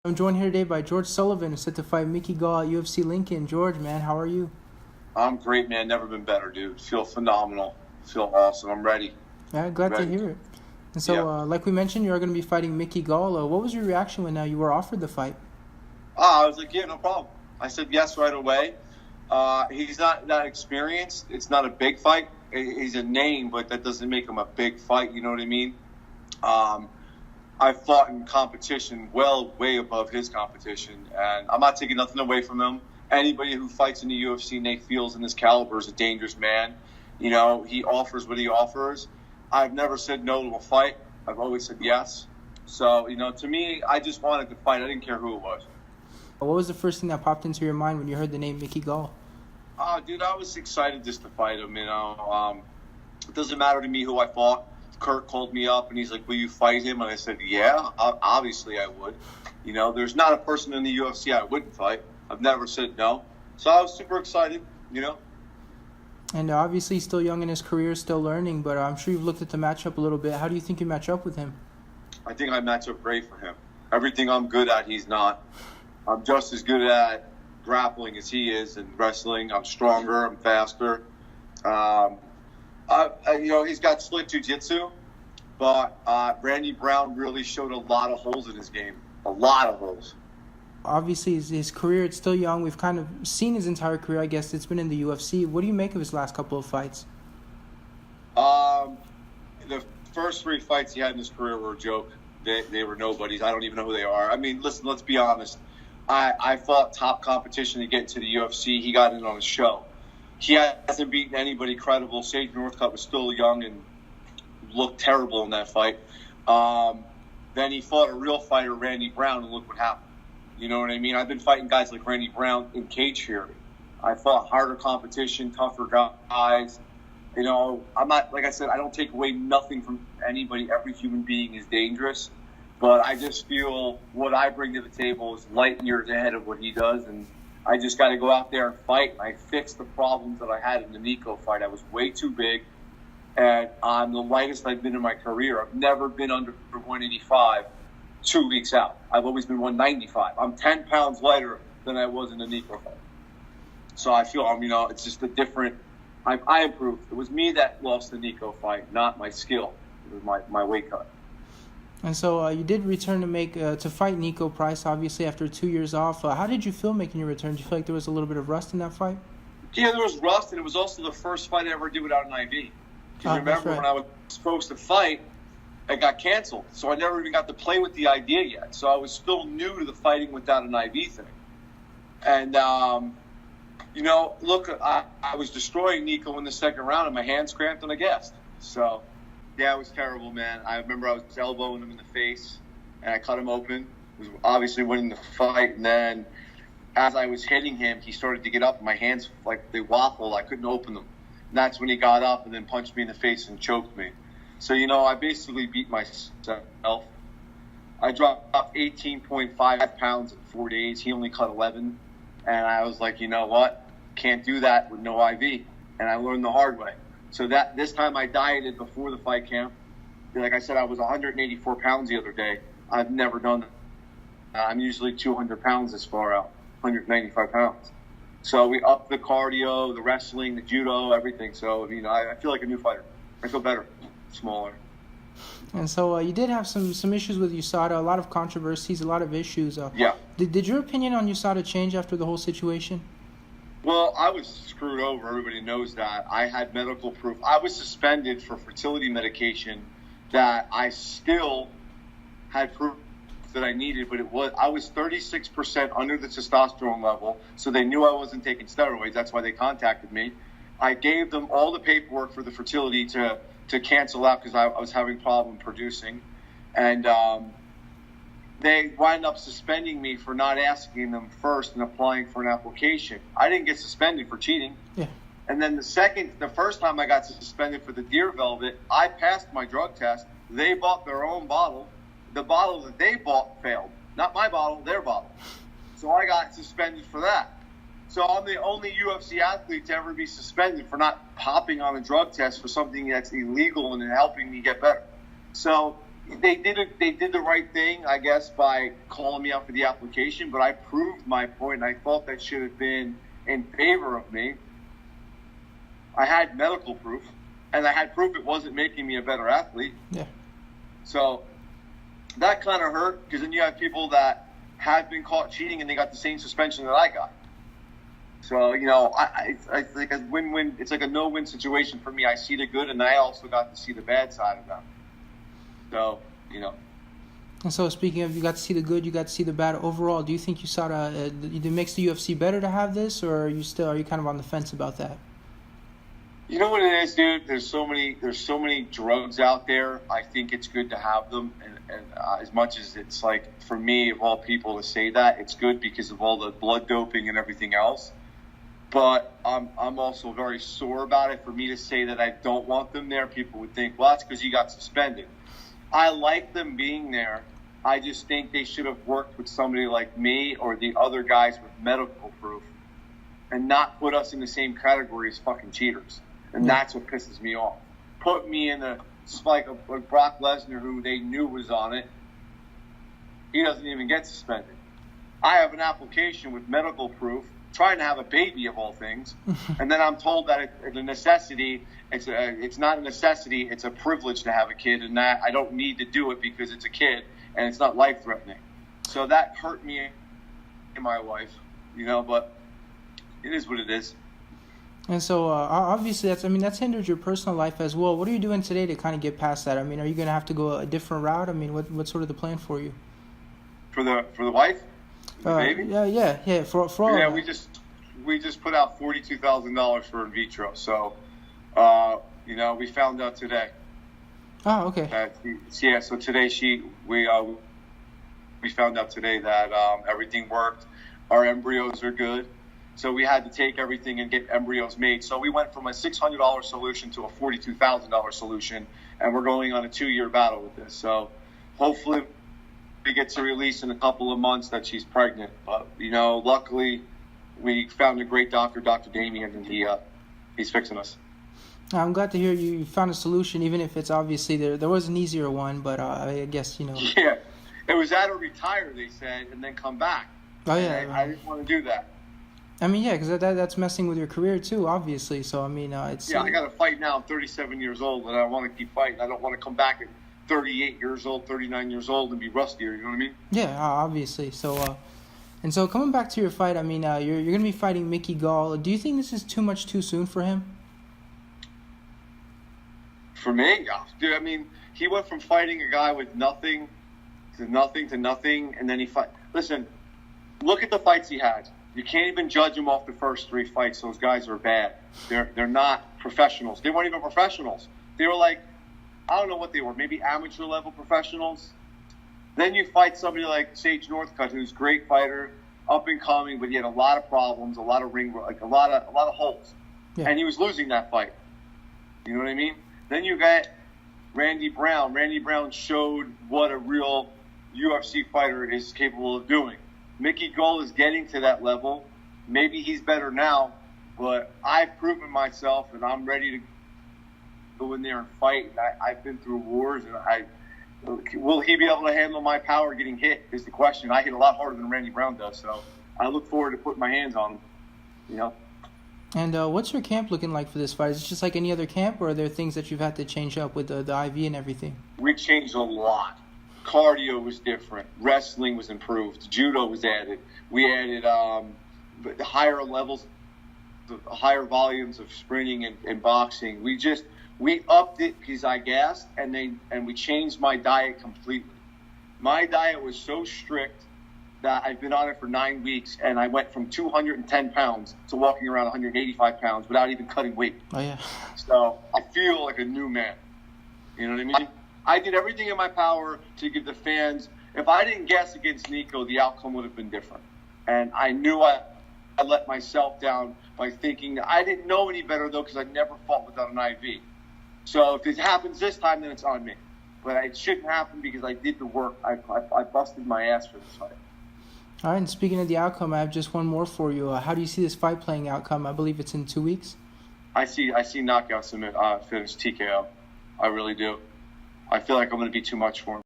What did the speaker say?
I'm joined here today by George Sullivan, who's set to fight Mickey Gall at UFC Lincoln. George, man, how are you? I'm great, man. Never been better, dude. Feel phenomenal. Feel awesome. I'm ready. Yeah, glad to hear it. And so, like we mentioned, you're going to be fighting Mickey Gall. What was your reaction when you were offered the fight? I was like, yeah, no problem. I said yes right away. He's not that experienced. It's not a big fight. He's a name, but that doesn't make him a big fight. You know what I mean? I fought in competition way above his competition, and I'm not taking nothing away from him. Anybody who fights in the UFC, Nate feels in this caliber is a dangerous man. You know, he offers what he offers. I've never said no to a fight. I've always said yes. So, you know, to me, I just wanted to fight. I didn't care who it was. What was the first thing that popped into your mind when you heard the name Mickey Gall? Dude, I was excited just to fight him, you know. It doesn't matter to me who I fought. Kurt called me up, and he's like, will you fight him? And I said, yeah, obviously I would. You know, there's not a person in the UFC I wouldn't fight. I've never said no. So I was super excited, you know. And obviously he's still young in his career, still learning, but I'm sure you've looked at the matchup a little bit. How do you think you match up with him? I think I match up great for him. Everything I'm good at, he's not. I'm just as good at grappling as he is, and wrestling. I'm stronger. I'm faster. You know, he's got slick jiu-jitsu, but Randy Brown really showed a lot of holes in his game. A lot of holes. Obviously, his career, it's still young. We've kind of seen his entire career, I guess. It's been in the UFC. What do you make of his last couple of fights? The first 3 fights he had in his career were a joke. They were nobodies. I don't even know who they are. I mean, listen, let's be honest. I fought top competition to get into the UFC. He got in on a show. He hasn't beaten anybody credible. Sage Northcutt was still young and looked terrible in that fight. Then he fought a real fighter, Randy Brown, and look what happened. You know what I mean? I've been fighting guys like Randy Brown in cage fury. I fought harder competition, tougher guys. You know, I'm not, like I said, I don't take away nothing from anybody. Every human being is dangerous. But I just feel what I bring to the table is light years ahead of what he does. And I just got to go out there and fight. And I fixed the problems that I had in the Nico fight. I was way too big. And I'm the lightest I've been in my career. I've never been under 185 2 weeks out. I've always been 195. I'm 10 pounds lighter than I was in the Nico fight. So I feel, you know, it's just a different, I improved. It was me that lost the Nico fight, not my skill. It was my weight cut. And so you did return to fight Nico Price, obviously, after 2 years off. How did you feel making your return? Do you feel like there was a little bit of rust in that fight? Yeah, there was rust, and it was also the first fight I ever did without an IV. Because remember, when I was supposed to fight, it got canceled. So I never even got to play with the idea yet. So I was still new to the fighting without an IV thing. And, you know, look, I was destroying Nico in the second round, and my hands cramped and I gassed. So, yeah, it was terrible, man. I remember I was elbowing him in the face, and I cut him open. He was obviously winning the fight. And then as I was hitting him, he started to get up, and my hands, like, they waffled. I couldn't open them. And that's when he got up and then punched me in the face and choked me. So, you know, I basically beat myself. I dropped 18.5 pounds in 4 days. He only cut 11. And I was like, you know what? Can't do that with no IV. And I learned the hard way. So this time I dieted before the fight camp. Like I said, I was 184 pounds the other day. I've never done that. I'm usually 200 pounds this far out, 195 pounds. So we upped the cardio, the wrestling, the judo, everything. So, you know, I feel like a new fighter. I feel better, smaller. And so you did have some issues with USADA, a lot of controversies, a lot of issues. Yeah. Did your opinion on USADA change after the whole situation? Well, I was screwed over. Everybody knows that. I had medical proof. I was suspended for fertility medication that I still had proof that I needed, but I was 36% under the testosterone level, so they knew I wasn't taking steroids. That's why they contacted me. I gave them all the paperwork for the fertility to cancel out because I was having problem producing, and they wind up suspending me for not asking them first and applying for an application. I didn't get suspended for cheating. Yeah. And then the first time I got suspended for the deer velvet, I passed my drug test. They bought their own bottle. The bottle that they bought failed. Not my bottle, their bottle. So I got suspended for that. So I'm the only UFC athlete to ever be suspended for not popping on a drug test for something that's illegal and helping me get better. So They did the right thing, I guess, by calling me out for the application, but I proved my point, and I thought that should have been in favor of me. I had medical proof, and I had proof it wasn't making me a better athlete. Yeah. So that kind of hurt, because then you have people that have been caught cheating and they got the same suspension that I got. So, I think a win-win. It's like a no-win situation for me. I see the good, and I also got to see the bad side of them. So, And so, speaking of, you got to see the good, you got to see the bad. Overall, do you think you saw it makes the UFC better to have this, or are you kind of on the fence about that? You know what it is, dude? There's so many drugs out there. I think it's good to have them, and as much as it's like, for me, of all people, to say that, it's good because of all the blood doping and everything else. But I'm also very sore about it. For me to say that I don't want them there, people would think, well, that's because you got suspended. I like them being there. I just think they should have worked with somebody like me or the other guys with medical proof and not put us in the same category as fucking cheaters. And that's what pisses me off. Put me in the spike of Brock Lesnar, who they knew was on it. He doesn't even get suspended. I have an application with medical proof, trying to have a baby of all things, and then I'm told that it's a necessity. It's not a necessity. It's a privilege to have a kid, and that I don't need to do it because it's a kid and it's not life-threatening. So that hurt me and my wife, but it is what it is. And so, obviously, that's hindered your personal life as well. What are you doing today to kind of get past that? I mean, are you going to have to go a different route? I mean, what's sort of the plan for you? For the wife? The baby? Yeah. For all. Yeah, we just put out $42,000 for in vitro. So, we found out today. Oh, okay. So today we found out today that everything worked. Our embryos are good. So we had to take everything and get embryos made. So we went from a $600 solution to a $42,000 solution, and we're going on a 2-year battle with this. So hopefully we get to release in a couple of months that she's pregnant. But, luckily we found a great doctor, Dr. Damien, and he's fixing us. I'm glad to hear you found a solution, even if it's obviously there was an easier one, but I guess, Yeah, it was either retire, they said, and then come back. Oh, yeah. I didn't want to do that. I mean, yeah, because that's messing with your career too, obviously. So, I mean, it's... Yeah, I got to fight now. I'm 37 years old, and I want to keep fighting. I don't want to come back at 38 years old, 39 years old, and be rustier, you know what I mean? Yeah, obviously. So, and so coming back to your fight, I mean, you're going to be fighting Mickey Gall. Do you think this is too soon for him? For me? Yeah. Dude, I mean, he went from fighting a guy with nothing to nothing, and then he fight. Listen, look at the fights he had. You can't even judge them off the first 3 fights. Those guys are bad. They're not professionals. They weren't even professionals. They were like, I don't know what they were, maybe amateur level professionals. Then you fight somebody like Sage Northcutt, who's a great fighter, up and coming, but he had a lot of problems, a lot of a lot of holes, and he was losing that fight. You know what I mean? Then you got Randy Brown. Randy Brown showed what a real UFC fighter is capable of doing. Mickey Gall is getting to that level. Maybe he's better now, but I've proven myself, and I'm ready to go in there and fight. I've been through wars, and will he be able to handle my power getting hit is the question. I hit a lot harder than Randy Brown does, so I look forward to putting my hands on him. And what's your camp looking like for this fight? Is it just like any other camp, or are there things that you've had to change up with the IV and everything? We changed a lot. Cardio was different. Wrestling was improved. Judo was added. We added the higher levels, the higher volumes of sprinting and boxing. We upped it because I gassed, and we changed my diet completely. My diet was so strict that I've been on it for 9 weeks, and I went from 210 pounds to walking around 185 pounds without even cutting weight. Oh, yeah. So I feel like a new man. You know what I mean? I did everything in my power to give the fans. If I didn't guess against Nico, the outcome would have been different. And I knew I let myself down by thinking that I didn't know any better, though, because I never fought without an IV. So if it happens this time, then it's on me. But it shouldn't happen because I did the work. I busted my ass for this fight. All right, and speaking of the outcome, I have just one more for you. How do you see this fight playing outcome? I believe it's in 2 weeks. I see knockout submit finish TKO. I really do. I feel like I'm going to be too much for him.